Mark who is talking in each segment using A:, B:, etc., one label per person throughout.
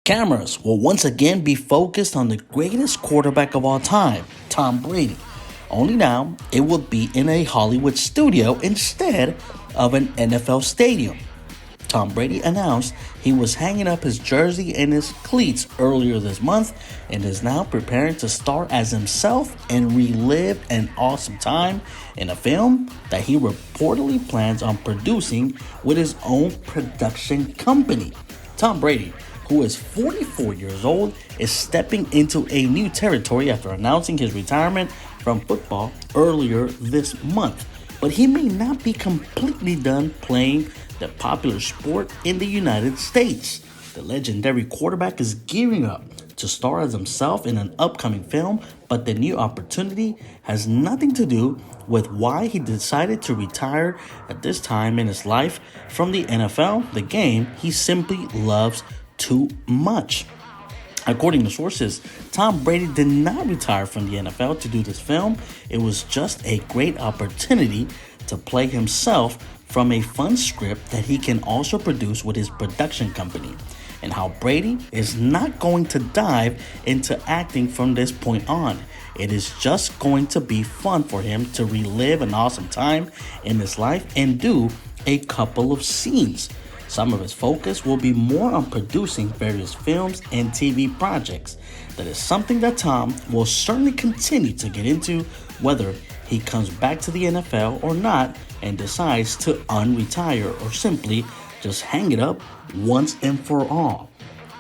A: Cameras will once again be focused on the greatest quarterback of all time, Tom Brady. Only now, it will be in a Hollywood studio instead of an NFL stadium. Tom Brady announced he was hanging up his jersey and his cleats earlier this month and is now preparing to star as himself and relive an awesome time in a film that he reportedly plans on producing with his own production company. Tom Brady, who is 44 years old, is stepping into a new territory after announcing his retirement from football earlier this month. But he may not be completely done playing the popular sport in the United States. The legendary quarterback is gearing up to star as himself in an upcoming film, but the new opportunity has nothing to do with why he decided to retire at this time in his life from the NFL, the game he simply loves too much. According to sources, Tom Brady did not retire from the NFL to do this film. It was just a great opportunity to play himself from a fun script that he can also produce with his production company, and how Brady is not going to dive into acting from this point on. It is just going to be fun for him to relive an awesome time in his life and do a couple of scenes. Some of his focus will be more on producing various films and TV projects. That is something that Tom will certainly continue to get into, whether he comes back to the NFL or not and decides to unretire or simply just hang it up once and for all.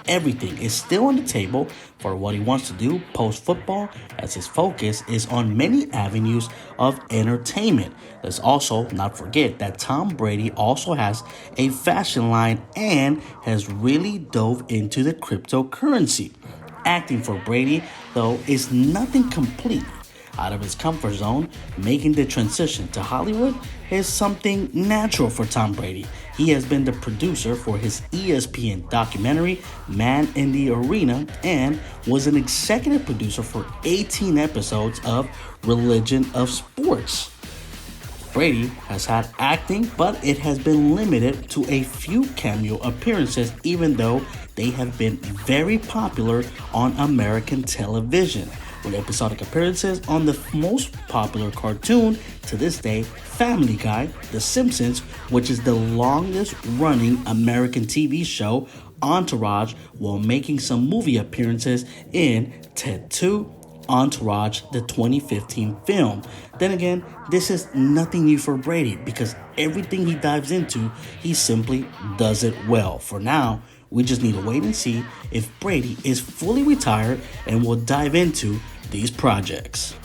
A: Everything is still on the table for what he wants to do post-football, as his focus is on many avenues of entertainment. Let's also not forget that Tom Brady also has a fashion line and has really dove into the cryptocurrency. Acting for Brady, though, is nothing completely out of his comfort zone. Making the transition to Hollywood is something natural for Tom Brady. He has been the producer for his ESPN documentary, Man in the Arena, and was an executive producer for 18 episodes of Religion of Sports. Brady has had acting, but it has been limited to a few cameo appearances, even though they have been very popular on American television, with episodic appearances on the most popular cartoon to this day, Family Guy, The Simpsons, which is the longest running American TV show, Entourage, while making some movie appearances in Ted 2, Entourage, the 2015 film. Then again, this is nothing new for Brady because everything he dives into, he simply does it well. For now, we just need to wait and see if Brady is fully retired and will dive into these projects.